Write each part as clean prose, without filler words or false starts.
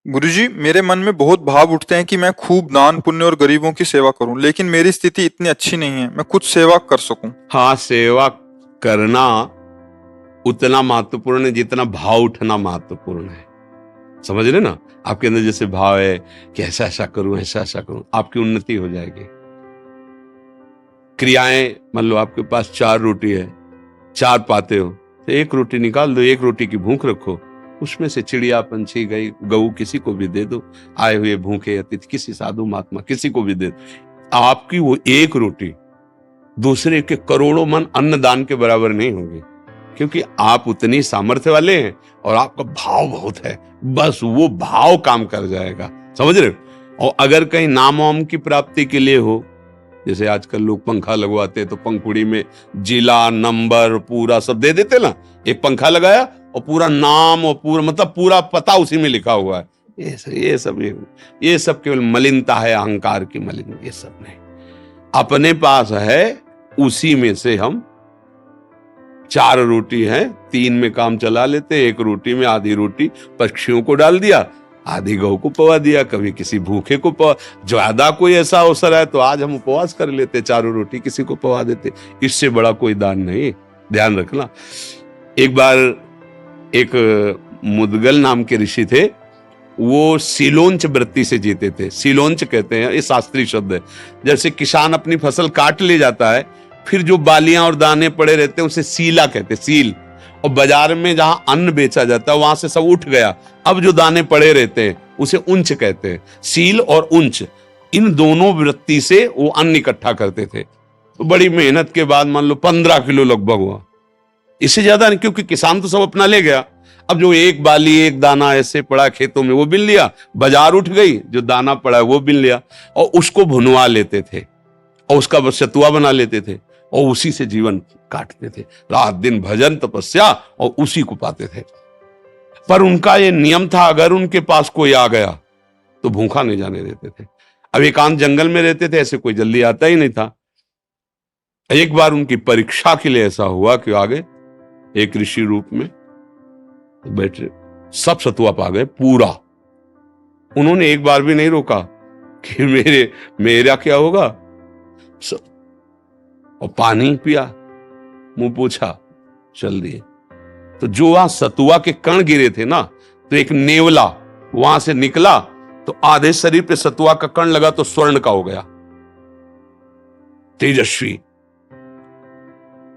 गुरुजी, मेरे मन में बहुत भाव उठते हैं कि मैं खूब दान पुण्य और गरीबों की सेवा करूं, लेकिन मेरी स्थिति इतनी अच्छी नहीं है मैं कुछ सेवा कर सकूं। हाँ, सेवा करना उतना महत्वपूर्ण है जितना भाव उठना महत्वपूर्ण है। समझ रहे ना? आपके अंदर जैसे भाव है कि ऐसा ऐसा करूं, ऐसा ऐसा करूं, आपकी उन्नति हो जाएगी। क्रियाएं, मान लो आपके पास 4 रोटी है, 4 पाते हो, तो 1 रोटी निकाल दो, 1 रोटी की भूख रखो, उसमें से चिड़िया, पंछी, गई, गऊ किसी को भी दे दो, आए हुए भूखे अतिथि, किसी साधु महात्मा किसी को भी दे दो। आपकी वो 1 रोटी दूसरे के करोड़ों मन अन्नदान के बराबर नहीं होगी, क्योंकि आप उतनी सामर्थ्य वाले हैं और आपका भाव बहुत है। बस वो भाव काम कर जाएगा। समझ रहे हो? और अगर कहीं नाम वाम की प्राप्ति के लिए हो, जैसे आजकल लोग पंखा लगवाते हैं तो पंखुड़ी में जिला, नंबर पूरा सब दे देते ना, एक पंखा लगाया और पूरा नाम और पूरा मतलब पूरा पता उसी में लिखा हुआ है। ये सब केवल मलिनता है, अहंकार की मलिन। ये सब नहीं, अपने पास है उसी में से हम 4 रोटी है, 3 में काम चला लेते, 1 रोटी में आधी रोटी पक्षियों को डाल दिया, आधी गौ को पवा दिया, कभी किसी भूखे को पवा। ज्यादा कोई ऐसा अवसर है तो आज हम उपवास कर लेते, 4 रोटी किसी को पवा देते। इससे बड़ा कोई दान नहीं, ध्यान रखना। एक बार एक मुदगल नाम के ऋषि थे, वो सीलोंच वृत्ति से जीते थे। सीलोंच कहते हैं, ये शास्त्रीय शब्द है। जैसे किसान अपनी फसल काट ले जाता है, फिर जो बालियां और दाने पड़े रहते हैं उसे सीला कहते हैं, सील। और बाजार में जहां अन्न बेचा जाता है वहां से सब उठ गया, अब जो दाने पड़े रहते हैं उसे उंच कहते हैं। सील और उंच, इन दोनों वृत्ति से वो अन्न इकट्ठा करते थे। तो बड़ी मेहनत के बाद मान लो 15 किलो लगभग हुआ, इससे ज्यादा नहीं, क्योंकि किसान तो सब अपना ले गया। अब जो एक बाली, एक दाना ऐसे पड़ा खेतों में, वो बिन लिया, बाजार उठ गई, जो दाना पड़ा है वो बिन लिया, और उसको भुनवा लेते थे और उसका बस सतुआ बना लेते थे और उसी से जीवन काटते थे। रात दिन भजन तपस्या और उसी को पाते थे। पर उनका ये नियम था, अगर उनके पास कोई आ गया तो भूखा नहीं जाने देते थे। अब एकांत जंगल में रहते थे, ऐसे कोई जल्दी आता ही नहीं था। एक बार उनकी परीक्षा के लिए ऐसा हुआ कि आगे एक ऋषि रूप में बैठे, सब सतुआ पा गए पूरा। उन्होंने एक बार भी नहीं रोका कि मेरा क्या होगा, और पानी पिया, मुंह पूछा, चल दिए। तो जो वहां सतुआ के कण गिरे थे ना, तो एक नेवला वहां से निकला, तो आधे शरीर पे सतुआ का कण लगा तो स्वर्ण का हो गया, तेजस्वी।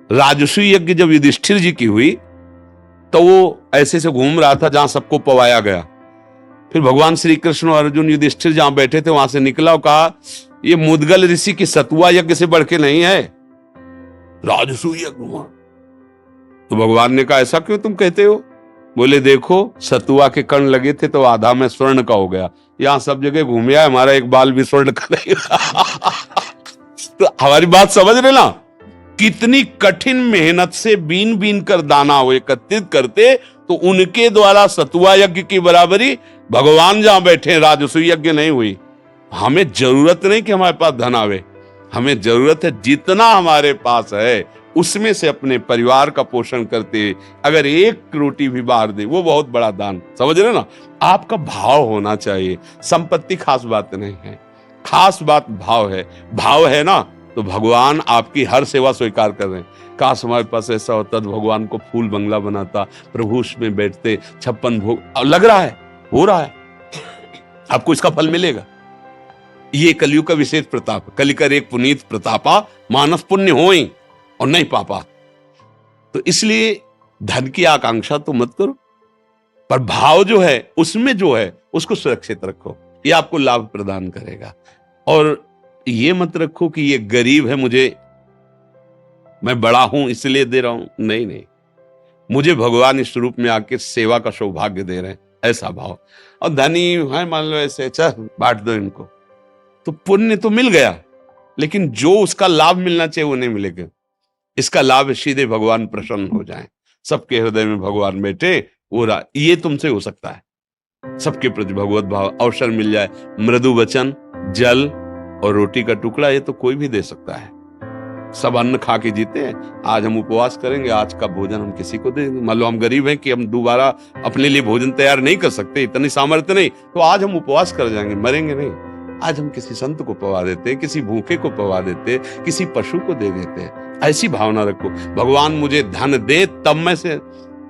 राजसूय यज्ञ जब युधिष्ठिर जी की हुई तो वो ऐसे से घूम रहा था जहां सबको पवाया गया। फिर भगवान श्री कृष्ण और अर्जुन युधिष्ठिर जहां बैठे थे वहां से निकला और कहा, ये मुदगल ऋषि की सतुआ यज्ञ से बढ़ के नहीं है, राजसूय यज्ञ हुआ। तो भगवान ने कहा, ऐसा क्यों तुम कहते हो? बोले, देखो सतुआ के कण लगे थे तो आधा में स्वर्ण का हो गया, यहां सब जगह घूम आया, हमारा एक बाल भी स्वर्ण का नहीं। तो हमारी बात समझ रहे ना, कितनी कठिन मेहनत से बीन बीन कर दाना वो एकत्रित करते, तो उनके द्वारा सतुआ यज्ञ की बराबरी भगवान जहां बैठे राजसूय यज्ञ नहीं हुई। हमें जरूरत नहीं कि हमारे पास धन आवे, हमें जरूरत है जितना हमारे पास है उसमें से अपने परिवार का पोषण करते, अगर 1 रोटी भी बाहर दे, वो बहुत बड़ा दान। समझ रहे ना? आपका भाव होना चाहिए। संपत्ति खास बात नहीं है, खास बात भाव है। भाव है ना, तो भगवान आपकी हर सेवा स्वीकार कर रहे हैं। काश हमारे पास ऐसा होता तो भगवान को फूल बंगला बनाता, प्रभु उसमें बैठते, 56 भोग। लग रहा है, हो रहा है, आपको इसका फल मिलेगा। ये कलयुग का विशेष प्रताप, कलिकर एक पुनीत प्रतापा, मानस पुण्य होई और नहीं पापा। तो इसलिए धन की आकांक्षा तो मत करो, पर भाव जो है उसमें जो है उसको सुरक्षित रखो, ये आपको लाभ प्रदान करेगा। और ये मत रखो कि ये गरीब है, मैं बड़ा हूं इसलिए दे रहा हूं। नहीं नहीं, मुझे भगवान इस रूप में आके सेवा का सौभाग्य दे रहे हैं, ऐसा भाव। और धनी है मान लो ऐसे, चल बांट दो इनको, तो पुण्य तो मिल गया, लेकिन जो उसका लाभ मिलना चाहिए वो नहीं मिलेगा। इसका लाभ सीधे भगवान प्रसन्न हो जाए, सबके हृदय में भगवान बैठे, ये तुमसे हो सकता है। सबके प्रति भगवत भाव, अवसर मिल जाए, मृदु वचन, जल और रोटी का टुकड़ा, ये तो कोई भी दे सकता है। सब अन्न खा के जीते हैं। आज हम उपवास करेंगे, आज का भोजन हम किसी को दे देंगे। मान लो हम गरीब हैं कि हम दोबारा अपने लिए भोजन तैयार नहीं कर सकते, इतनी सामर्थ्य नहीं, तो आज हम उपवास कर जाएंगे, मरेंगे नहीं। आज हम किसी संत को पवा देते हैं, किसी भूखे को पवा देते हैं, किसी पशु को दे देते हैं। ऐसी भावना रखो, भगवान मुझे धन दे तब मैं से,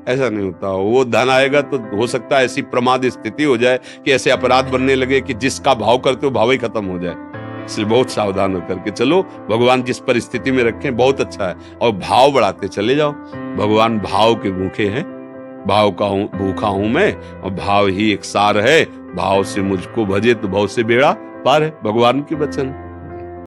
ऐसा नहीं होता। वो धन आएगा तो हो सकता है ऐसी प्रमाद स्थिति हो जाए कि ऐसे अपराध बनने लगे कि जिसका भाव करते हो भाव ही खत्म हो जाए। इसलिए बहुत सावधान होकर के चलो। भगवान जिस परिस्थिति में रखें बहुत अच्छा है, और भाव बढ़ाते चले जाओ। भगवान भाव के भूखे हैं, भाव का भूखा हूं मैं, और भाव ही एक सार है। भाव से मुझको भजे तो भाव से बेड़ा पार है, भगवान की वचन।